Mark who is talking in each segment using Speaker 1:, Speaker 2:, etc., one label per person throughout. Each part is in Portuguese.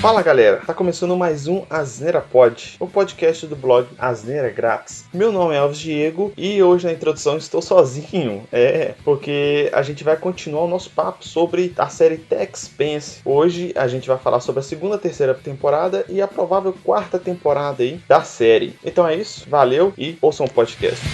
Speaker 1: Fala galera, tá começando mais um Asneira Pod, o podcast do blog Asneira Grátis. Meu nome é Alves Diego e hoje na introdução estou sozinho, porque a gente vai continuar o nosso papo sobre a série The Expanse. Hoje a gente vai falar sobre a segunda, terceira temporada e a provável quarta temporada aí da série. Então é isso, valeu e ouçam o podcast.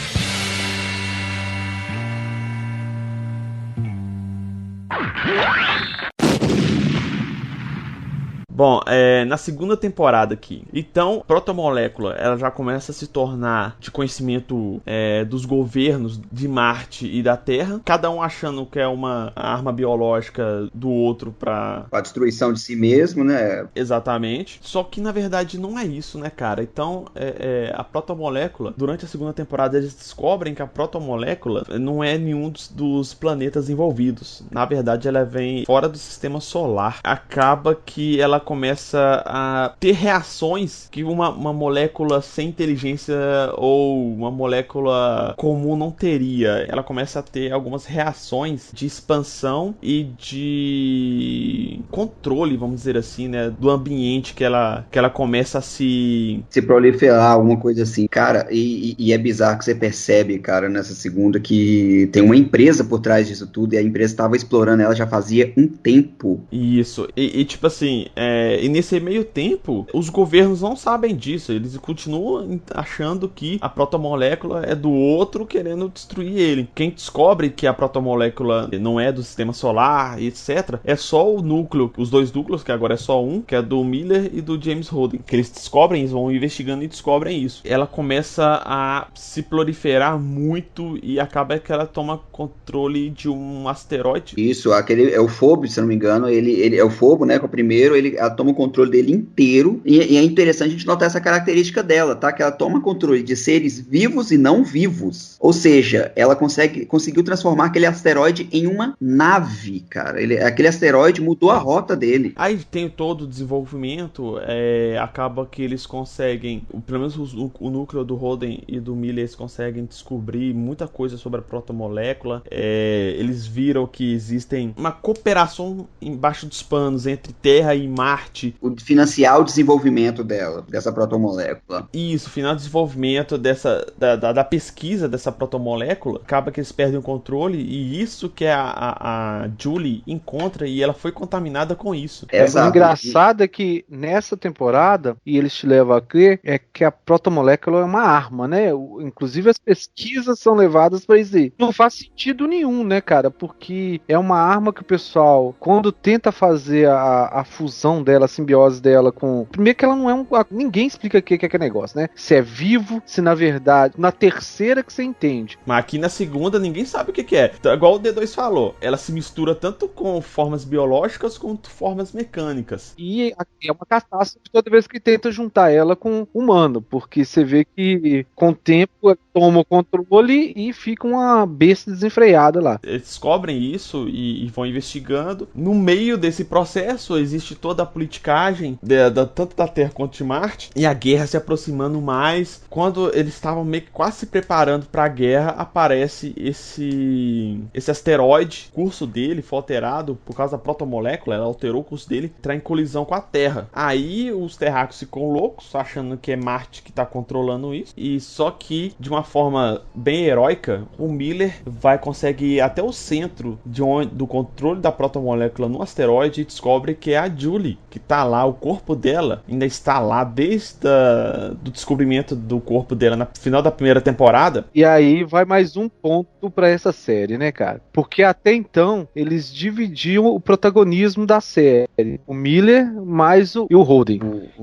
Speaker 1: Bom, na segunda temporada aqui, então, protomolécula, ela já começa a se tornar de conhecimento dos governos de Marte e da Terra, cada um achando que é uma arma biológica do outro para
Speaker 2: a destruição de si mesmo, né?
Speaker 1: Exatamente. Só que, na verdade, não é isso, né, cara? Então, a protomolécula, durante a segunda temporada, eles descobrem que a protomolécula não é nenhum dos planetas envolvidos. Na verdade, ela vem fora do sistema solar. Acaba que ela começa a ter reações que uma molécula sem inteligência ou uma molécula comum não teria. Ela começa a ter algumas reações de expansão e de controle, vamos dizer assim, né, do ambiente que ela começa a se
Speaker 2: proliferar, alguma coisa assim. Cara, e é bizarro que você percebe, cara, nessa segunda, que tem uma empresa por trás disso tudo e a empresa estava explorando ela já fazia um tempo.
Speaker 1: Isso. E tipo assim, e nesse meio tempo, os governos não sabem disso. Eles continuam achando que a protomolécula é do outro querendo destruir ele. Quem descobre que a protomolécula não é do sistema solar, etc., é só o núcleo, os dois núcleos, que agora é só um, que é do Miller e do James Holden. Que eles descobrem, eles vão investigando e descobrem isso. Ela começa a se proliferar muito e acaba que ela toma controle de um asteroide.
Speaker 2: Isso, aquele é o Fobo, se não me engano, ele é o Fobo, né, que é o primeiro, ela toma o controle dele inteiro, e é interessante a gente notar essa característica dela, tá, que ela toma controle de seres vivos e não vivos, ou seja, ela conseguiu transformar aquele asteroide em uma nave, cara, aquele asteroide mudou a rota dele.
Speaker 1: Aí tem todo o desenvolvimento, acaba que eles conseguem, pelo menos o núcleo do Holden e do Miller, eles conseguem descobrir muita coisa sobre a protomolécula, eles viram que existem uma cooperação embaixo dos panos entre Terra e Marte.
Speaker 2: Financiar o desenvolvimento dessa protomolécula.
Speaker 1: Isso, final de desenvolvimento da pesquisa dessa protomolécula, acaba que eles perdem o controle e isso que a Julie encontra e ela foi contaminada com isso.
Speaker 3: O engraçado é que nessa temporada, e eles te levam a crer, é que a protomolécula é uma arma, né? Inclusive as pesquisas são levadas para isso aí. Não faz sentido nenhum, né, cara? Porque é uma arma que o pessoal, quando tenta fazer a fusão dela, a simbiose dela com... Primeiro que ela não é ninguém explica o que é aquele negócio, né? Se é vivo, se na verdade... Na terceira que você entende.
Speaker 1: Mas aqui na segunda ninguém sabe o que é. Então, igual o D2 falou, ela se mistura tanto com formas biológicas quanto formas mecânicas.
Speaker 3: E é uma catástrofe toda vez que tenta juntar ela com humano, porque você vê que com o tempo ela toma o controle e fica uma besta desenfreada lá.
Speaker 1: Eles descobrem isso e vão investigando. No meio desse processo existe toda a politicagem tanto da Terra quanto de Marte e a guerra se aproximando mais. Quando eles estavam meio que quase se preparando para a guerra, aparece esse asteroide. O curso dele foi alterado por causa da protomolécula, ela alterou o curso dele, entrar em colisão com a Terra. Aí os terráqueos ficam loucos, achando que é Marte que está controlando isso. E só que, de uma forma bem heróica, o Miller consegue ir até o centro do controle da protomolécula no asteroide e descobre que é a Julie que tá lá. O corpo dela ainda está lá desde do descobrimento do corpo dela no final da primeira temporada.
Speaker 3: E aí vai mais um ponto pra essa série, né, cara? Porque até então eles dividiam o protagonismo da série, o Miller mais o Holden.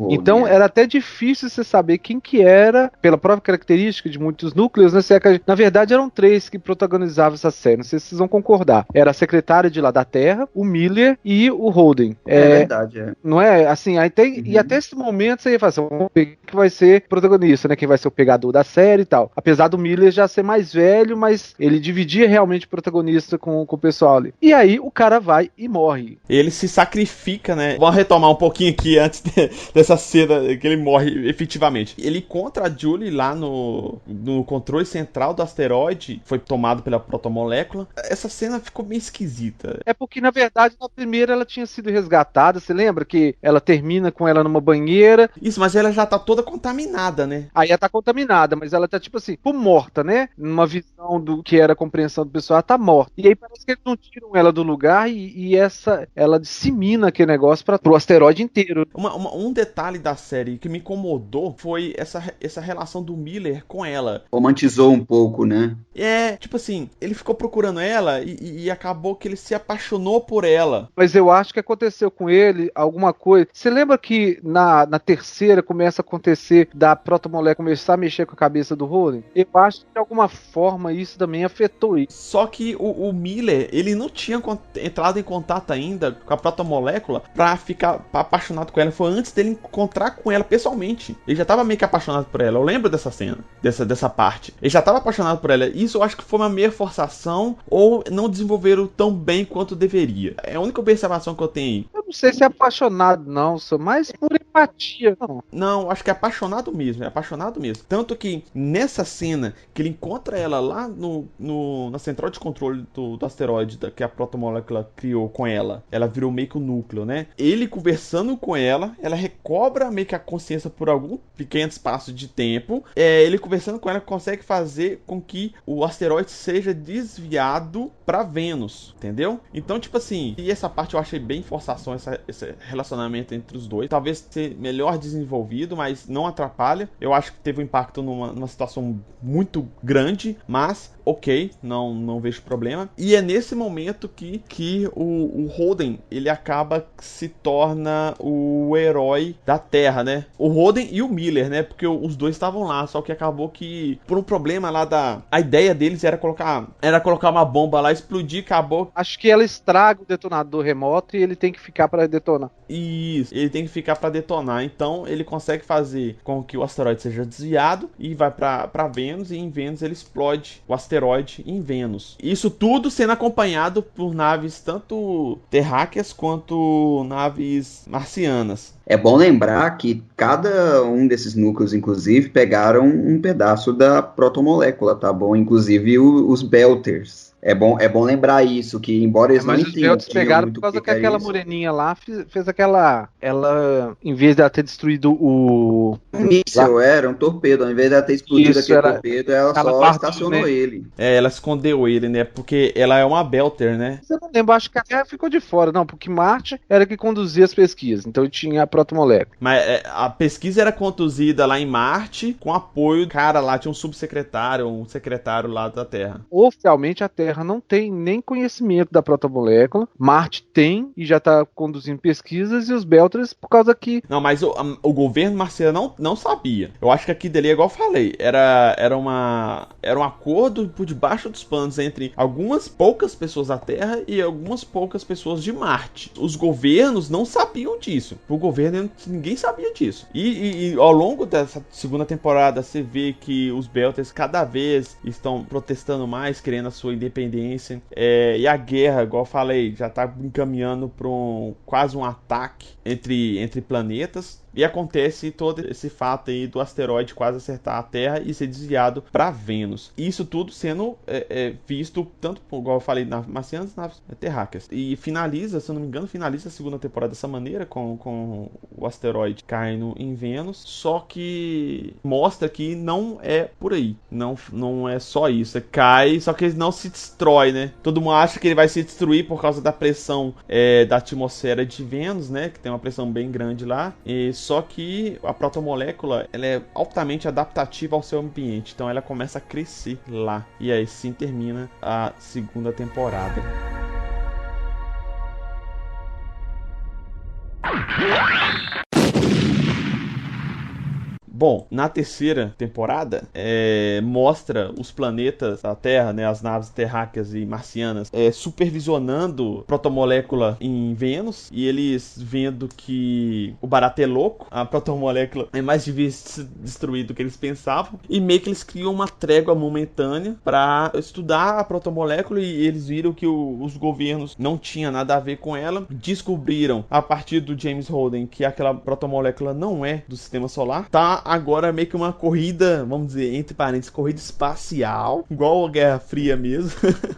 Speaker 3: Então era até difícil você saber quem que era, pela própria característica de muitos núcleos, né? Na verdade eram três que protagonizavam essa série, não sei se vocês vão concordar. Era a secretária de lá da Terra, o Miller e o Holden.
Speaker 2: É verdade,
Speaker 3: Não é? Assim, aí tem, e até esse momento você ia falar assim, vamos ver quem vai ser protagonista, né? Quem vai ser o pegador da série e tal. Apesar do Miller já ser mais velho, mas ele dividia realmente o protagonista com o pessoal ali. E aí o cara vai e morre.
Speaker 1: Ele se sacrifica, né? Vamos retomar um pouquinho aqui antes dessa cena que ele morre efetivamente. Ele encontra a Julie lá no controle central do asteroide, foi tomado pela protomolécula. Essa cena ficou bem esquisita.
Speaker 3: É porque, na verdade, na primeira ela tinha sido resgatada, você lembra? lembra que ela termina com ela numa banheira?
Speaker 1: Isso, mas ela já tá toda contaminada, né?
Speaker 3: Aí ela tá contaminada, mas ela tá tipo assim, tipo morta, né? Numa visão do que era a compreensão do pessoal, ela tá morta. E aí parece que eles não tiram ela do lugar ela dissemina aquele negócio pro asteroide inteiro.
Speaker 1: Um detalhe da série que me incomodou foi essa relação do Miller com ela.
Speaker 2: Romantizou um pouco, né?
Speaker 1: Tipo assim, ele ficou procurando ela e acabou que ele se apaixonou por ela.
Speaker 3: Mas eu acho que aconteceu com ele alguma coisa. Você lembra que na terceira começa a acontecer da protomolécula começar a mexer com a cabeça do Holden? Eu acho que de alguma forma isso também afetou ele.
Speaker 1: Só que o Miller, ele não tinha entrado em contato ainda com a protomolécula pra ficar apaixonado com ela. Foi antes dele encontrar com ela pessoalmente. Ele já tava meio que apaixonado por ela. Eu lembro dessa cena, dessa parte. Ele já tava apaixonado por ela. Isso eu acho que foi uma meia forçação ou não desenvolveram tão bem quanto deveria. É a única observação que eu tenho aí.
Speaker 3: Eu não sei se é apaixonado, não, sou mais por empatia.
Speaker 1: Não, acho que é apaixonado mesmo. Tanto que nessa cena que ele encontra ela lá na central de controle do asteroide que a protomolécula criou com ela. Ela virou meio que o núcleo, né? Ele conversando com ela recobra meio que a consciência por algum pequeno espaço de tempo. Ele conversando com ela consegue fazer com que o asteroide seja desviado para Vênus, entendeu? Então, tipo assim, e essa parte eu achei bem forçação, esse relacionamento entre os dois. Talvez ser melhor desenvolvido, mas não atrapalha. Eu acho que teve um impacto numa situação muito grande, mas ok, não vejo problema. E é nesse momento que o Holden, ele acaba se torna o herói da Terra, né? O Holden e o Miller, né? Porque os dois estavam lá, só que acabou que por um problema lá a ideia deles era colocar uma bomba lá, explodir, acabou.
Speaker 3: Acho que ela estraga o detonador remoto e ele tem que ficar para detonar.
Speaker 1: Isso, ele tem que ficar para detonar. Então ele consegue fazer com que o asteroide seja desviado e vai para Vênus, e em Vênus ele explode o asteroide em Vênus. Isso tudo sendo acompanhado por naves tanto terráqueas quanto naves marcianas.
Speaker 2: É bom lembrar que cada um desses núcleos, inclusive, pegaram um pedaço da protomolécula, tá bom? Inclusive os Belters. É bom lembrar isso, que embora eles não entendiam
Speaker 3: pegaram
Speaker 2: muito
Speaker 3: por causa
Speaker 2: o
Speaker 3: que aquela
Speaker 2: isso.
Speaker 3: moreninha lá fez aquela... Ela, em vez de ela ter destruído o...
Speaker 2: Um míssil, era um torpedo. Ao invés de ela ter explodido
Speaker 3: Isso,
Speaker 2: aquele torpedo, ela só
Speaker 3: guardou,
Speaker 2: estacionou
Speaker 3: né?
Speaker 2: ele.
Speaker 1: Ela escondeu ele, né? Porque ela é uma Belter, né?
Speaker 3: Eu não lembro, acho que a Terra ficou de fora, não, porque Marte era que conduzia as pesquisas, então tinha a protomolécula.
Speaker 1: Mas a pesquisa era conduzida lá em Marte com apoio do cara lá, tinha um subsecretário, um secretário lá da Terra.
Speaker 3: Oficialmente a Terra não tem nem conhecimento da protomolécula, Marte tem e já está conduzindo pesquisas, e os Belters por causa que...
Speaker 1: Não, mas o governo marciano não sabia. Eu acho que aqui dali, igual eu falei, era um acordo por debaixo dos panos entre algumas poucas pessoas da Terra e algumas poucas pessoas de Marte. Os governos não sabiam disso. O governo, ninguém sabia disso. E ao longo dessa segunda temporada, você vê que os Belters cada vez estão protestando mais, querendo a sua independência. E a guerra, igual eu falei, já está encaminhando para quase um ataque entre planetas. E acontece todo esse fato aí do asteroide quase acertar a Terra e ser desviado para Vênus. Isso tudo sendo visto, tanto, igual eu falei, nas marcianas e nas terráqueas. E finaliza, se eu não me engano, a segunda temporada dessa maneira, com o asteroide caindo em Vênus. Só que mostra que não é por aí. Não é só isso. Cai, só que ele não se destrói, né? Todo mundo acha que ele vai se destruir por causa da pressão da atmosfera de Vênus, né? Que tem uma pressão bem grande lá. Só que a protomolécula, ela é altamente adaptativa ao seu ambiente. Então ela começa a crescer lá. E aí sim termina a segunda temporada. Bom, na terceira temporada, mostra os planetas da Terra, né, as naves terráqueas e marcianas, supervisionando a protomolécula em Vênus, e eles vendo que o barato é louco, a protomolécula é mais difícil de destruir do que eles pensavam, e meio que eles criam uma trégua momentânea para estudar a protomolécula, e eles viram que os governos não tinham nada a ver com ela, descobriram a partir do James Holden que aquela protomolécula não é do sistema solar, tá agora meio que uma corrida, vamos dizer, entre parênteses, corrida espacial, igual a Guerra Fria mesmo,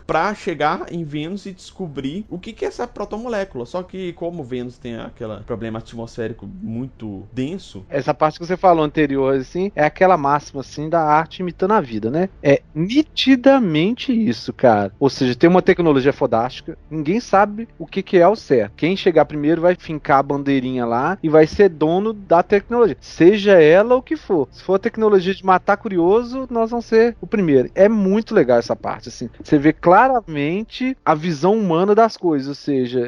Speaker 1: pra chegar em Vênus e descobrir o que é essa protomolécula. Só que como Vênus tem aquele problema atmosférico muito denso...
Speaker 3: Essa parte que você falou anterior, assim, é aquela máxima, assim, da arte imitando a vida, né? É nitidamente isso, cara. Ou seja, tem uma tecnologia fodástica, ninguém sabe o que é ao certo. Quem chegar primeiro vai fincar a bandeirinha lá e vai ser dono da tecnologia, seja ela o que for. Se for a tecnologia de matar curioso, nós vamos ser o primeiro. É muito legal essa parte, assim. Você vê claramente a visão humana das coisas, ou seja,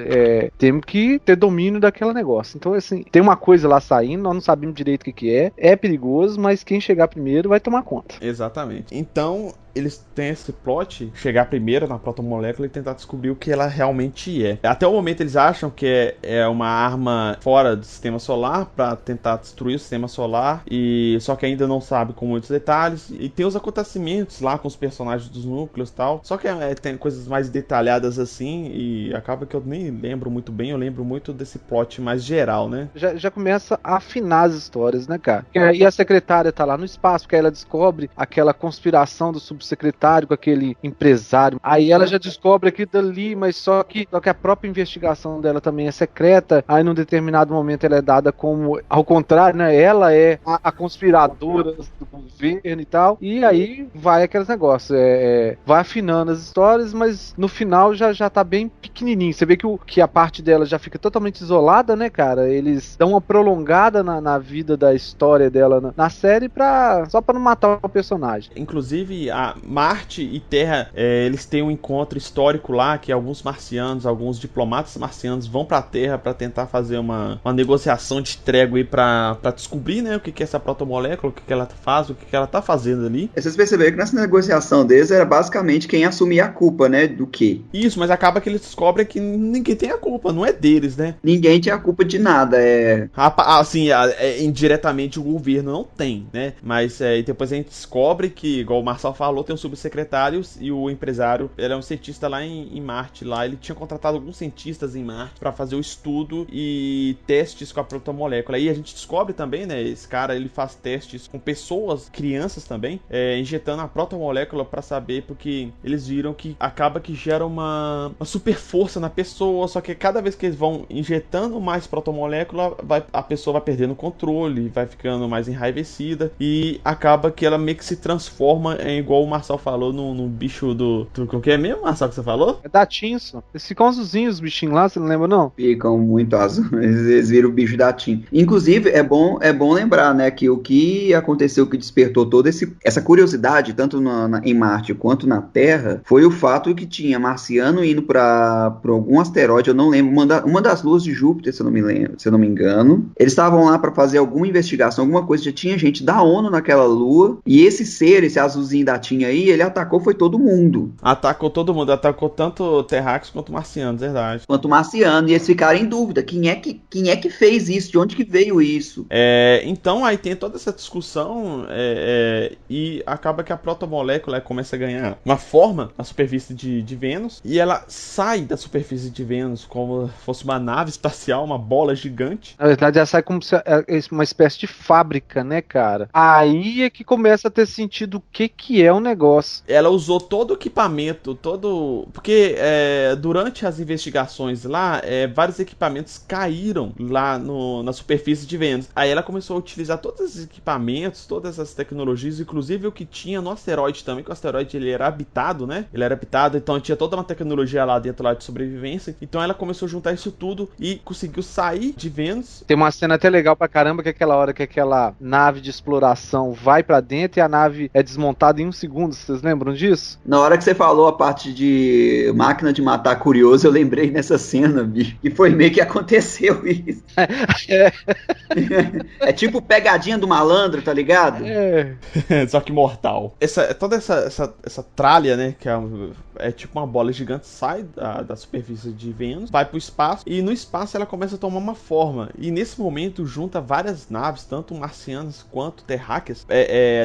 Speaker 3: temos que ter domínio daquele negócio. Então, assim, tem uma coisa lá saindo, nós não sabemos direito o que é perigoso, mas quem chegar primeiro vai tomar conta.
Speaker 1: Exatamente. Então, eles têm esse plot, chegar primeiro na protomolécula e tentar descobrir o que ela realmente é. Até o momento eles acham que é uma arma fora do sistema solar para tentar destruir o sistema solar, e só que ainda não sabe com muitos detalhes. E tem os acontecimentos lá com os personagens dos núcleos e tal, só que tem coisas mais detalhadas assim, e acaba que eu nem lembro muito bem, eu lembro muito desse plot mais geral, né?
Speaker 3: Já começa a afinar as histórias, né, cara? E aí a secretária tá lá no espaço, porque aí ela descobre aquela conspiração do subsecretário com aquele empresário. Aí ela já descobre aquilo dali, mas só que a própria investigação dela também é secreta. Aí num determinado momento ela é dada como, ao contrário, né? Ela é a conspiradora do governo e tal. E aí vai aqueles negócios. Vai afinando as histórias, mas no final já tá bem pequenininho. Você vê que a parte dela já fica totalmente isolada, né, cara? Eles dão uma prolongada na vida da história dela na série só pra não matar o personagem.
Speaker 1: Inclusive, a Marte e Terra, eles têm um encontro histórico lá, que alguns marcianos, alguns diplomatas marcianos vão pra Terra pra tentar fazer uma negociação de trégua aí pra descobrir, né, o que é essa protomolécula, o que ela faz, o que ela tá fazendo ali.
Speaker 2: Vocês perceberam que nessa negociação deles era basicamente quem assumia a culpa, né, do quê?
Speaker 1: Isso, mas acaba que eles descobrem que ninguém tem a culpa, não é deles, né?
Speaker 2: Ninguém tinha a culpa de nada,
Speaker 1: Assim, indiretamente o governo não tem, né? Mas depois a gente descobre que, igual o Marcel falou, tem um subsecretário e o empresário, ele é um cientista lá em Marte, lá ele tinha contratado alguns cientistas em Marte para fazer o estudo e testes com a protomolécula. Aí a gente descobre também, né, esse cara, ele faz testes com pessoas, crianças também, injetando a protomolécula para saber, porque eles viram que acaba que gera uma super força na pessoa, só que cada vez que eles vão injetando mais protomolécula, a pessoa vai perdendo o controle, vai ficando mais enraivecida e acaba que ela meio que se transforma igual o Marcel falou, no bicho do... O que é mesmo, Marcel, que você falou?
Speaker 3: É da Tinso. Eles ficam azulzinhos, os bichinhos lá, você não lembra, não?
Speaker 2: Ficam muito azuis, eles viram o bicho da Tim. Inclusive, é bom lembrar, né, que o que aconteceu, que despertou toda essa curiosidade, tanto em Marte quanto na Terra, foi o fato que tinha marciano indo para algum asteroide, eu não lembro, uma das luas de Júpiter, se eu não me engano. Eles estavam lá para fazer alguma investigação, alguma coisa, já tinha gente da ONU naquela lua, e esse azulzinho da Tim aí, ele atacou, foi todo mundo.
Speaker 1: Atacou todo mundo, atacou tanto terráqueos quanto marcianos, verdade.
Speaker 2: Quanto marciano, e eles ficaram em dúvida, quem é que fez isso, de onde que veio isso?
Speaker 1: Então aí tem toda essa discussão e acaba que a protomolécula começa a ganhar uma forma na superfície de Vênus, e ela sai da superfície de Vênus como se fosse uma nave espacial, uma bola gigante.
Speaker 3: Na verdade, ela sai como se uma espécie de fábrica, né, cara? Aí é que começa a ter sentido o que é o negócio.
Speaker 1: Ela usou todo o equipamento, porque durante as investigações lá, vários equipamentos caíram lá na superfície de Vênus. Aí ela começou a utilizar todos esses equipamentos, todas essas tecnologias, inclusive o que tinha no asteroide também, que o asteroide ele era habitado, né? Ele era habitado, então tinha toda uma tecnologia lá dentro lá de sobrevivência. Então ela começou a juntar isso tudo e conseguiu sair de Vênus.
Speaker 3: Tem uma cena até legal pra caramba, que é aquela hora que aquela nave de exploração vai pra dentro e a nave é desmontada em 1 segundo. Vocês lembram disso?
Speaker 2: Na hora que você falou a parte de máquina de matar curioso, eu lembrei nessa cena, bicho. E foi meio que aconteceu isso. É tipo pegadinha do malandro, tá ligado?
Speaker 1: Só que mortal. Toda essa tralha, né, que é tipo uma bola gigante, sai da superfície de Vênus, vai pro espaço, e no espaço ela começa a tomar uma forma. E nesse momento junta várias naves, tanto marcianas quanto terráqueas,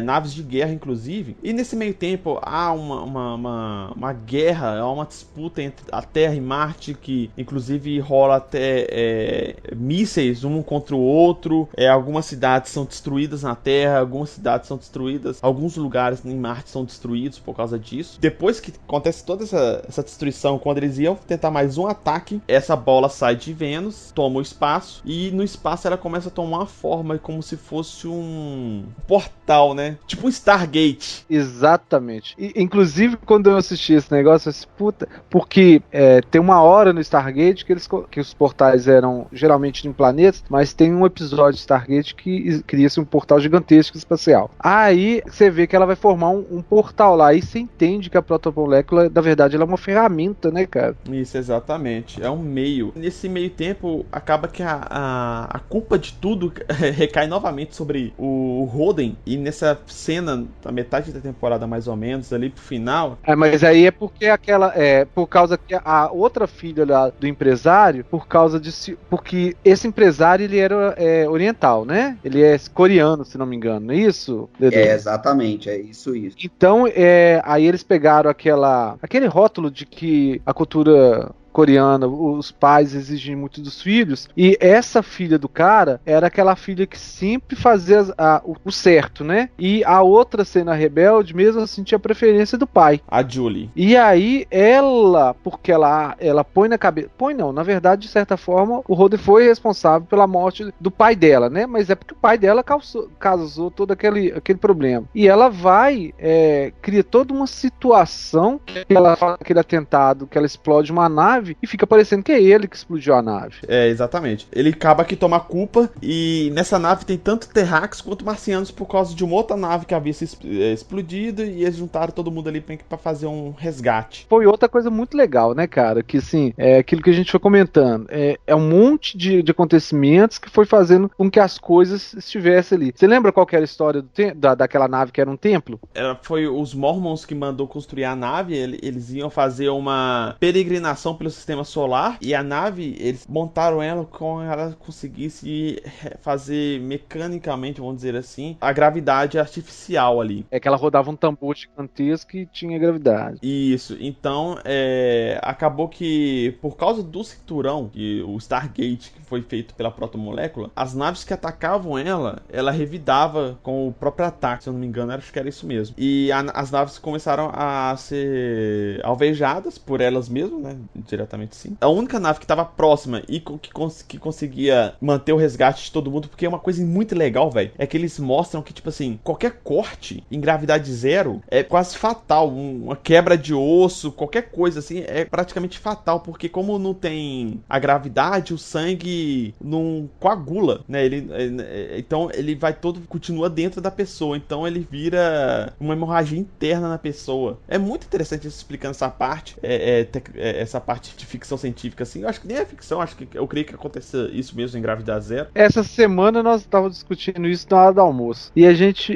Speaker 1: naves de guerra inclusive. E nesse meio tempo há uma guerra, há uma disputa entre a Terra e Marte, que inclusive rola até mísseis um contra o outro. Algumas cidades são destruídas na Terra, algumas cidades são destruídas, alguns lugares em Marte são destruídos por causa disso. Depois que acontece toda essa destruição, quando eles iam tentar mais um ataque, essa bola sai de Vênus, toma o espaço, e no espaço ela começa a tomar uma forma como se fosse um portal, né? Tipo um Stargate.
Speaker 3: Exatamente. Inclusive, quando eu assisti esse negócio, eu disse, puta, porque tem uma hora no Stargate que os portais eram geralmente em planetas, mas tem um episódio de Stargate que cria-se um portal gigantesco espacial. Aí você vê que ela vai formar um portal lá, e você entende que a protomolécula, na verdade, ela é uma ferramenta, né, cara?
Speaker 1: Isso, exatamente. É um meio. Nesse meio tempo, acaba que a culpa de tudo recai novamente sobre o Holden, e nessa cena, na metade da temporada mais ou menos, ali pro final...
Speaker 3: mas aí é porque por causa que a outra filha lá do empresário, porque esse empresário, ele era oriental, né? Ele é coreano, se não me engano, não é isso, Dedê?
Speaker 2: Exatamente, é isso.
Speaker 3: Então, aí eles pegaram aquele rótulo de que a cultura coreana, os pais exigem muito dos filhos, e essa filha do cara era aquela filha que sempre fazia o certo, né? E a outra cena rebelde, mesmo assim, tinha preferência do pai.
Speaker 1: A Julie.
Speaker 3: E aí porque ela põe na cabeça... Põe não, na verdade, de certa forma, o Holden foi responsável pela morte do pai dela, né? Mas é porque o pai dela causou todo aquele problema. E ela cria toda uma situação que ela faz aquele atentado, que ela explode uma nave, e fica parecendo que é ele que explodiu a nave.
Speaker 1: Exatamente. Ele acaba que toma a culpa, e nessa nave tem tanto terráqueos quanto marcianos por causa de uma outra nave que havia se explodido, e eles juntaram todo mundo ali pra fazer um resgate.
Speaker 3: Foi outra coisa muito legal, né, cara? Que assim, aquilo que a gente foi comentando. É um monte de acontecimentos que foi fazendo com que as coisas estivessem ali. Você lembra qual que era a história daquela nave que era um templo?
Speaker 1: Foi os Mormons que mandou construir a nave. Eles iam fazer uma peregrinação pelo sistema solar, e a nave, eles montaram ela com ela conseguisse fazer mecanicamente, vamos dizer assim, a gravidade artificial ali.
Speaker 3: É que ela rodava um tambor gigantesco e tinha gravidade.
Speaker 1: Isso, então acabou que por causa do cinturão, o Stargate, que foi feito pela protomolécula, as naves que atacavam ela revidava com o próprio ataque, se eu não me engano, acho que era isso mesmo. E as naves começaram a ser alvejadas por elas mesmas, né? Diretamente sim. A única nave que estava próxima e que conseguia manter o resgate de todo mundo, porque é uma coisa muito legal, velho, é que eles mostram que, tipo assim, qualquer corte em gravidade zero é quase fatal. Uma quebra de osso, qualquer coisa assim, é praticamente fatal, porque como não tem a gravidade, o sangue não coagula, né? Então ele vai continua dentro da pessoa, então ele vira uma hemorragia interna na pessoa. É muito interessante isso, explicando essa parte, essa parte de ficção científica, assim. Eu acho que nem é ficção, eu creio que aconteça isso mesmo em gravidade zero.
Speaker 3: Essa semana nós estávamos discutindo isso na hora do almoço, e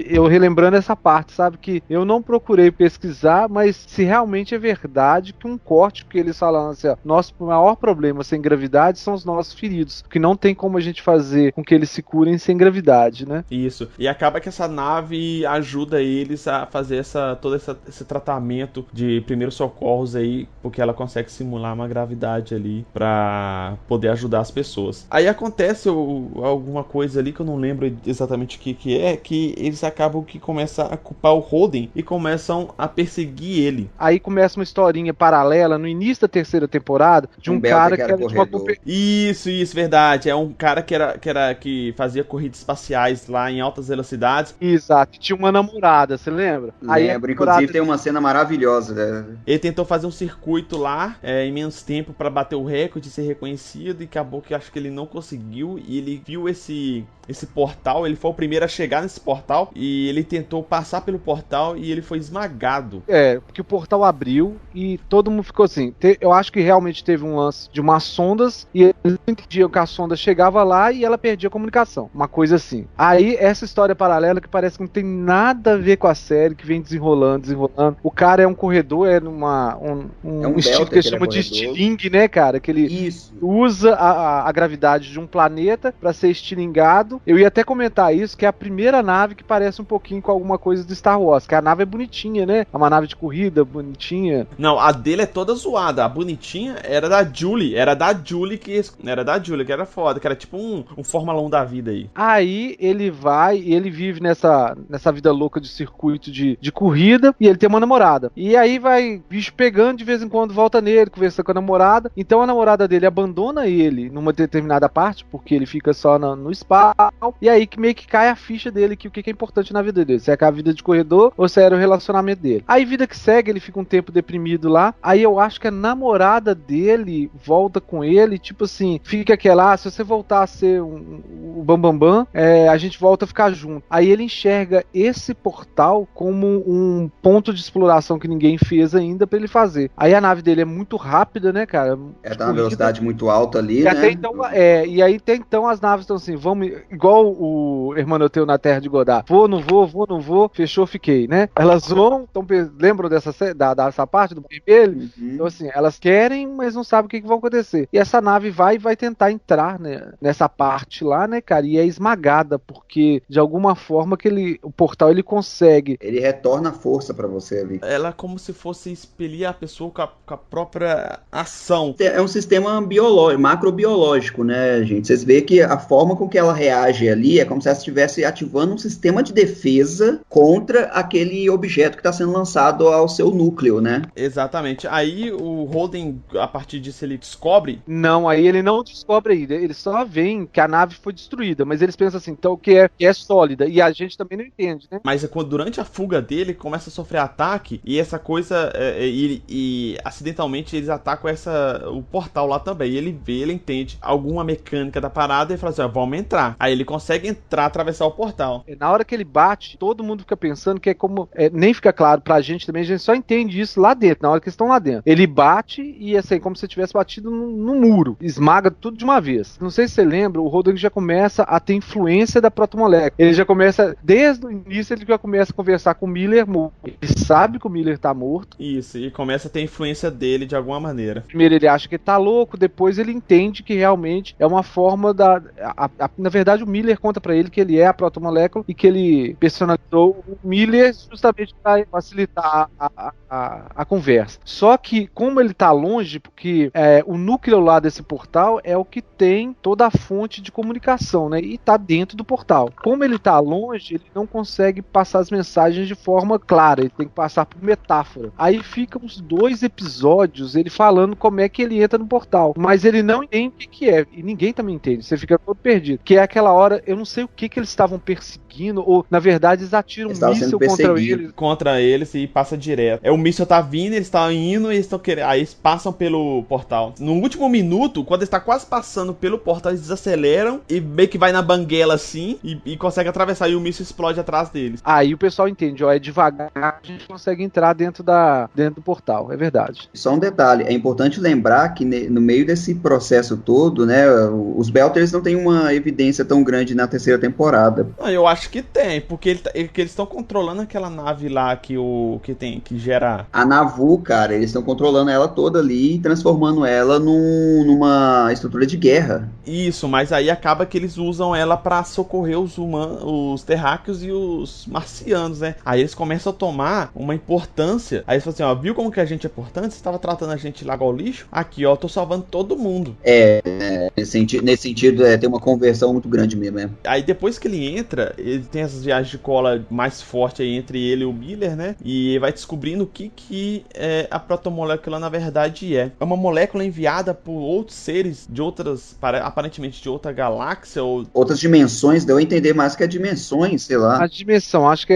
Speaker 3: eu relembrando essa parte, sabe, que eu não procurei pesquisar, mas se realmente é verdade que um corte, que eles falam assim, ó, nosso maior problema sem gravidade são os nossos feridos, que não tem como a gente fazer com que eles se curem sem gravidade, né?
Speaker 1: Isso, e acaba que essa nave ajuda eles a fazer todo esse tratamento de primeiros socorros aí, porque ela consegue simular uma gravidade ali pra poder ajudar as pessoas. Aí acontece alguma coisa ali que eu não lembro exatamente o que é, que eles acabam que começam a culpar o Holden e começam a perseguir ele.
Speaker 3: Aí começa uma historinha paralela no início da terceira temporada de um cara que era de uma
Speaker 1: Isso, verdade. É um cara que fazia corridas espaciais lá em altas velocidades.
Speaker 3: Exato, tinha uma namorada, você lembra?
Speaker 2: Lembro, inclusive tem uma cena maravilhosa.
Speaker 1: Ele tentou fazer um circuito lá, menos tempo pra bater o recorde e ser reconhecido, e acabou que acho que ele não conseguiu, e ele viu esse portal, ele foi o primeiro a chegar nesse portal, e ele tentou passar pelo portal e ele foi esmagado.
Speaker 3: Porque o portal abriu e todo mundo ficou assim. Eu acho que realmente teve um lance de umas sondas e eles não entendiam que a sonda chegava lá e ela perdia a comunicação. Uma coisa assim. Aí, essa história paralela que parece que não tem nada a ver com a série, que vem desenrolando. O cara é um corredor, é um estilo que eles chamam de estilingue, né, cara? Que ele usa a gravidade de um planeta pra ser estilingado. Eu ia até comentar isso, que é a primeira nave que parece um pouquinho com alguma coisa do Star Wars, que a nave é bonitinha, né? É uma nave de corrida, bonitinha.
Speaker 1: Não, a dele é toda zoada. A bonitinha era da Julie. Era da Julie que era foda, que era tipo um Fórmula 1 da vida aí.
Speaker 3: Aí ele vai e ele vive nessa vida louca de circuito de corrida, e ele tem uma namorada. E aí vai bicho pegando, de vez em quando volta nele, conversa com a namorada. Então a namorada dele abandona ele numa determinada parte, porque ele fica só no spa. E aí que meio que cai a ficha dele, que o que é importante na vida dele. Se é a vida de corredor ou se era o relacionamento dele. Aí vida que segue, ele fica um tempo deprimido lá. Aí eu acho que a namorada dele volta com ele, tipo assim, fica aquela, se você voltar a ser o Bambambam, a gente volta a ficar junto. Aí ele enxerga esse portal como um ponto de exploração que ninguém fez ainda pra ele fazer. Aí a nave dele é muito rápida, né, cara?
Speaker 2: Tá uma velocidade muito alta ali,
Speaker 3: e
Speaker 2: né?
Speaker 3: Até então, e aí até então as naves estão assim, vamos, igual o Hermanoteu na Terra de Godard. Vou, não vou, fechou, fiquei, né? Elas vão, lembram dessa parte do vermelho?
Speaker 2: Uhum.
Speaker 3: Então assim, elas querem, mas não sabem o que vai acontecer. E essa nave vai tentar entrar, né, nessa parte lá, né, cara? E é esmagada, porque de alguma forma o portal ele consegue.
Speaker 2: Ele retorna a força pra você ali.
Speaker 1: Ela é como se fosse expelir a pessoa com a própria ação.
Speaker 2: É um sistema biológico, macrobiológico, né, gente? Vocês veem que a forma com que ela reage ali é como se ela estivesse ativando um sistema de defesa contra aquele objeto que está sendo lançado ao seu núcleo, né?
Speaker 1: Exatamente. Aí o Holden, a partir disso, ele descobre...
Speaker 3: Não, aí ele não descobre ainda. Ele só vê que a nave foi destruída, mas eles pensam assim, então que é sólida. E a gente também não entende, né?
Speaker 1: Mas durante a fuga dele, começa a sofrer ataque, e essa coisa, e acidentalmente eles atacam o portal lá também. E ele entende alguma mecânica da parada e fala assim, vamos entrar. Aí ele consegue entrar, atravessar o portal.
Speaker 3: Na hora que ele bate, todo mundo fica pensando que é como... nem fica claro pra gente também, a gente só entende isso lá dentro, na hora que eles estão lá dentro. Ele bate e assim, como se tivesse batido no muro. Esmaga tudo de uma vez. Não sei se você lembra, o Rodrigo já começa a ter influência da protomolécula. Ele já começa, desde o início, ele já começa a conversar com o Miller morto. Ele sabe que o Miller tá morto.
Speaker 1: Isso, e começa a ter influência dele de alguma maneira.
Speaker 3: Primeiro ele acha que ele tá louco, depois ele entende que realmente é uma forma na verdade o Miller conta pra ele que ele é a protomolécula e que ele personalizou o Miller justamente para facilitar a conversa. Só que como ele tá longe, porque o núcleo lá desse portal é o que tem toda a fonte de comunicação, né? E tá dentro do portal. Como ele tá longe, ele não consegue passar as mensagens de forma clara, ele tem que passar por metáfora. Aí fica uns 2 episódios ele falando como é que ele entra no portal, mas ele não entende o que é, e ninguém também entende, você fica todo perdido. Que é aquela hora, eu não sei o que eles estavam perseguindo, ou na verdade eles atiram um míssil
Speaker 1: contra eles e passa direto. O míssil tá vindo, eles estão indo e eles estão querendo. Aí eles passam pelo portal. No último minuto, quando eles estão quase passando pelo portal, eles desaceleram e meio que vai na banguela assim e consegue atravessar, e o míssil explode atrás deles.
Speaker 3: Aí o pessoal entende, é devagar, a gente consegue entrar dentro do portal, é verdade.
Speaker 2: Só um detalhe, é importante lembrar que no meio desse processo todo, né, os Belters não têm uma evidência tão grande na terceira temporada.
Speaker 1: Eu acho que tem, porque eles estão controlando aquela nave lá que gera...
Speaker 2: A Navu, cara, eles estão controlando ela toda ali e transformando ela numa estrutura de guerra.
Speaker 1: Isso, mas aí acaba que eles usam ela pra socorrer os terráqueos e os marcianos, né? Aí eles começam a tomar uma importância. Aí eles falam assim, viu como que a gente é importante? Você tava tratando a gente lá igual lixo? Aqui, eu tô salvando todo mundo.
Speaker 2: Nesse sentido, tem uma conversão muito grande mesmo, né?
Speaker 1: Aí depois que ele entra, ele tem essas viagens de cola mais fortes aí entre ele e o Miller, né? E vai descobrindo o que a protomolécula na verdade é. É uma molécula enviada por outros seres de outras, aparentemente de outra galáxia ou...
Speaker 2: Outras dimensões, deu a entender mais que é dimensões, sei lá.
Speaker 3: A dimensão, acho que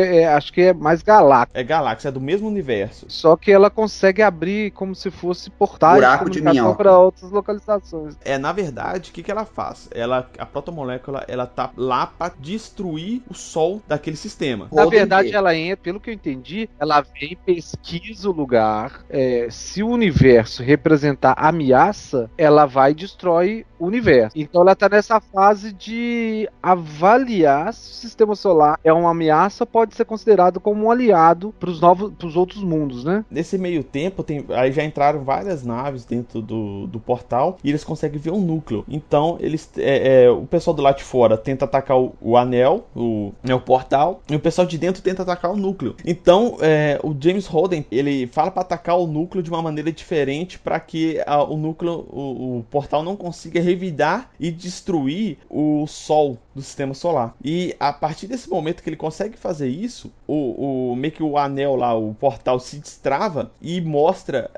Speaker 3: é mais galáxia.
Speaker 1: É galáxia, é do mesmo universo.
Speaker 3: Só que ela consegue abrir como se fosse portais
Speaker 2: buraco
Speaker 3: de
Speaker 2: de
Speaker 3: comunicação
Speaker 2: minhoca.
Speaker 3: para outras localizações.
Speaker 1: Na verdade, o que ela faz? A protomolécula, ela tá lá para destruir o Sol daquele sistema.
Speaker 3: Na
Speaker 2: Roda
Speaker 3: verdade,
Speaker 2: inteiro.
Speaker 3: ela entra, pelo que eu entendi, ela vem, pesquisa o lugar. Se o universo representar ameaça, ela vai e destrói o universo. Então ela tá nessa fase de avaliar se o sistema solar é uma ameaça ou pode ser considerado como um aliado para os outros mundos, né?
Speaker 1: Nesse meio tempo, aí já entraram várias naves dentro do portal e eles conseguem ver o núcleo. Então, o pessoal do lado de fora tenta atacar o anel, o portal, e o pessoal de dentro tenta atacar o núcleo. Então, o James Holden, ele fala para atacar o núcleo de uma maneira diferente para que o núcleo, o portal não consiga revidar e destruir o Sol do sistema solar. E a partir desse momento que ele consegue fazer isso, meio que o anel lá, o portal se destrava e mostra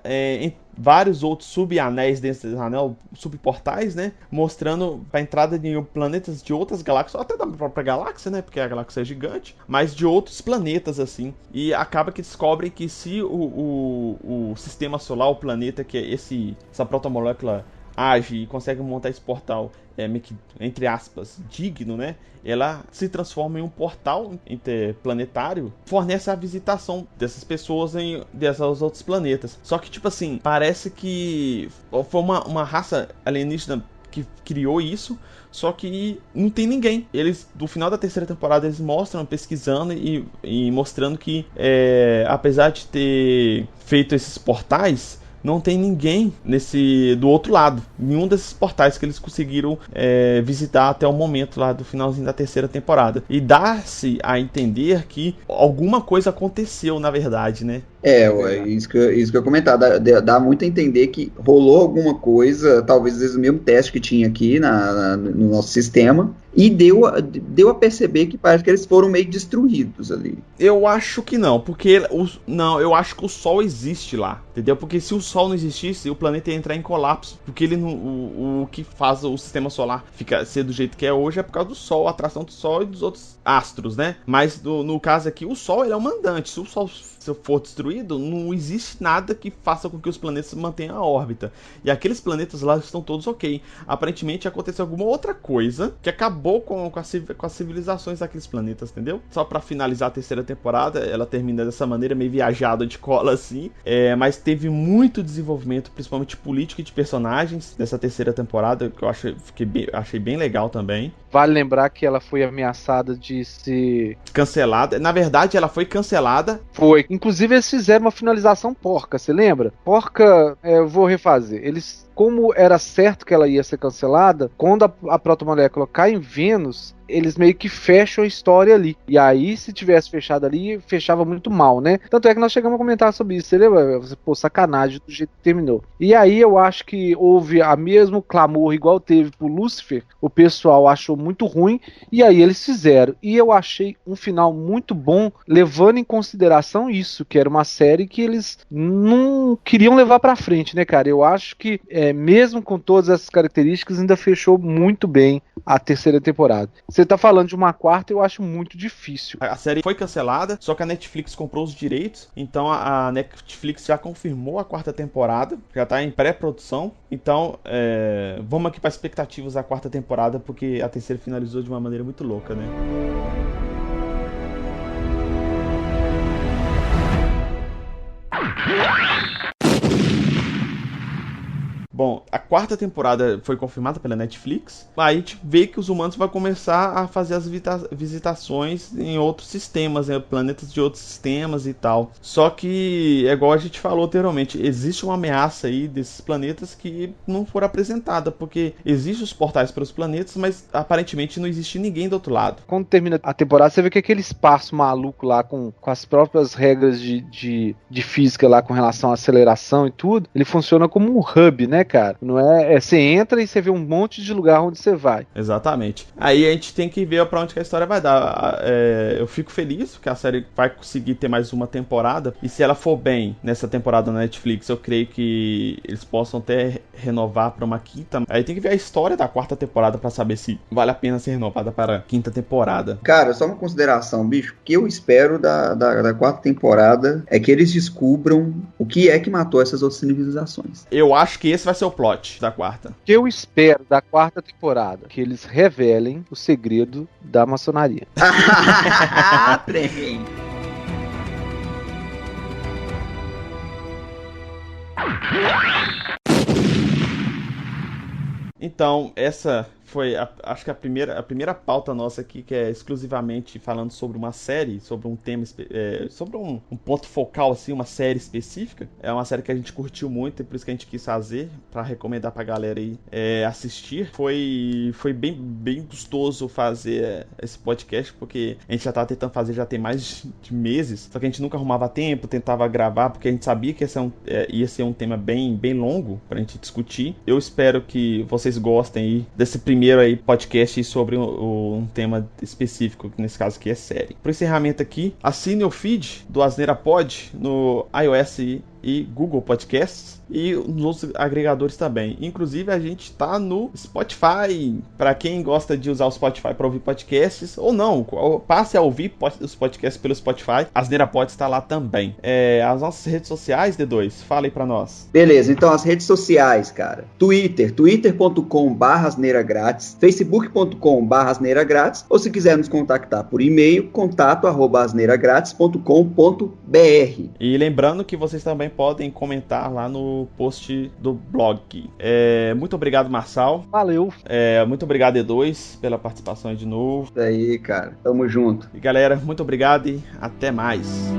Speaker 1: vários outros subanéis dentro desse anel, subportais, né? Mostrando a entrada de planetas de outras galáxias, até da própria galáxia, né? Porque a galáxia é gigante, mas de outros planetas, assim. E acaba que descobrem que se o sistema solar, o planeta, que é essa protomolécula age e consegue montar esse portal, meio que, entre aspas, digno, né? Ela se transforma em um portal interplanetário, fornece a visitação dessas pessoas desses outros planetas. Só que, tipo assim, parece que foi uma raça alienígena que criou isso, só que não tem ninguém. Eles, no final da terceira temporada, eles mostram, pesquisando e mostrando que, apesar de ter feito esses portais, não tem ninguém do outro lado. Nenhum desses portais que eles conseguiram visitar até o momento lá do finalzinho da terceira temporada. E dá-se a entender que alguma coisa aconteceu, na verdade, né?
Speaker 2: Isso que eu ia comentar. Dá muito a entender que rolou alguma coisa, talvez às vezes o mesmo teste que tinha aqui no nosso sistema, e deu a perceber que parece que eles foram meio destruídos ali.
Speaker 1: Eu acho que não, porque eu acho que o Sol existe lá, entendeu? Porque se o Sol não existisse, o planeta ia entrar em colapso, porque o que faz o sistema solar ser do jeito que é hoje é por causa do Sol, a atração do Sol e dos outros astros, né? Mas no caso aqui, o Sol ele é o mandante. Se o Sol for destruído, não existe nada que faça com que os planetas mantenham a órbita. E aqueles planetas lá estão todos ok. Aparentemente aconteceu alguma outra coisa que acabou com as civilizações daqueles planetas, entendeu? Só pra finalizar a terceira temporada, ela termina dessa maneira, meio viajada de cola assim. Mas teve muito desenvolvimento, principalmente político e de personagens dessa terceira temporada, que eu achei bem legal também.
Speaker 3: Vale lembrar que ela foi ameaçada de ser
Speaker 1: cancelada. Na verdade, ela foi cancelada.
Speaker 3: Foi. Inclusive, eles fizeram uma finalização porca, você lembra? Porca, eu vou refazer. Como era certo que ela ia ser cancelada, quando a protomolécula cai em Vênus, eles meio que fecham a história ali. E aí, se tivesse fechado ali, fechava muito mal, né? Tanto é que nós chegamos a comentar sobre isso, você lembra? Pô, sacanagem do jeito que terminou. E aí, eu acho que houve a mesmo clamor igual teve pro Lúcifer. O pessoal achou muito ruim, e aí eles fizeram. E eu achei um final muito bom, levando em consideração isso, que era uma série que eles não queriam levar pra frente, né, cara? Eu acho que, mesmo com todas essas características, ainda fechou muito bem a terceira temporada. Você tá falando de uma quarta, eu acho muito difícil.
Speaker 1: A série foi cancelada, só que a Netflix comprou os direitos, então a Netflix já confirmou a quarta temporada, já tá em pré-produção. Então, vamos aqui para expectativas da quarta temporada, porque a terceira finalizou de uma maneira muito louca, né? Bom, a quarta temporada foi confirmada pela Netflix. Aí a gente vê que os humanos vão começar a fazer as visitações em outros sistemas, né? Planetas de outros sistemas e tal. Só que, é igual a gente falou anteriormente, existe uma ameaça aí desses planetas que não foram apresentada, porque existem os portais para os planetas, mas aparentemente não existe ninguém do outro lado.
Speaker 3: Quando termina a temporada, você vê que aquele espaço maluco lá, com as próprias regras de física lá com relação à aceleração e tudo, ele funciona como um hub, né, né, cara? Não é, você entra e você vê um monte de lugar onde você vai.
Speaker 1: Exatamente. Aí a gente tem que ver pra onde que a história vai dar. Eu fico feliz que a série vai conseguir ter mais uma temporada. E se ela for bem nessa temporada na Netflix, eu creio que eles possam até renovar pra uma quinta. Aí tem que ver a história da quarta temporada pra saber se vale a pena ser renovada para a quinta temporada.
Speaker 2: Cara, só uma consideração, bicho. O que eu espero da quarta temporada é que eles descubram o que é que matou essas outras civilizações.
Speaker 1: Eu acho que esse vai ser o plot da quarta.
Speaker 3: O que eu espero da quarta temporada? Que eles revelem o segredo da maçonaria.
Speaker 2: Trem.
Speaker 1: Então, essa foi, acho que a primeira pauta nossa aqui, que é exclusivamente falando sobre uma série, sobre um tema, sobre um ponto focal, assim, uma série específica. É uma série que a gente curtiu muito e por isso que a gente quis fazer, pra recomendar pra galera aí assistir. Foi bem gostoso fazer esse podcast, porque a gente já tava tentando fazer já tem mais de meses, só que a gente nunca arrumava tempo, tentava gravar, porque a gente sabia que ia ser um tema bem longo pra gente discutir. Eu espero que vocês gostem aí desse primeiro aí podcast sobre um tema específico, que nesse caso aqui é série. Para encerramento aqui, assine o feed do Asneira Pod no iOS e Google Podcasts e nos agregadores também. Inclusive a gente tá no Spotify, para quem gosta de usar o Spotify para ouvir podcasts, ou não, passe a ouvir os podcasts pelo Spotify. Asneira Pod está lá também. As nossas redes sociais, D2, fala aí para nós.
Speaker 2: Beleza, então as redes sociais, cara. twitter.com/asneiragrátis, facebook.com/asneiragrátis, ou se quiser nos contactar por e-mail, contato@asneiragrátis.com.br.
Speaker 1: E lembrando que vocês também podem comentar lá no post do blog. Muito obrigado, Marçal.
Speaker 3: Valeu.
Speaker 1: Muito obrigado, E2, pela participação de novo.
Speaker 2: Isso aí, cara. Tamo junto.
Speaker 1: E galera, muito obrigado e até mais.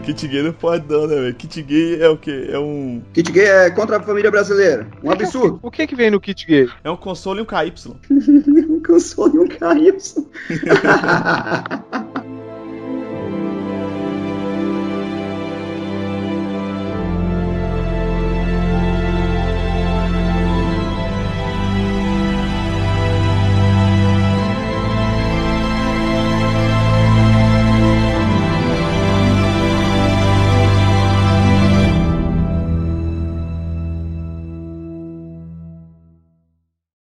Speaker 1: Kit gay não pode não, né, velho? Kit gay é o quê?
Speaker 2: Kit gay é contra a família brasileira. Um absurdo.
Speaker 3: O que vem no kit gay?
Speaker 1: É um console e um KY.
Speaker 2: Um console e um KY.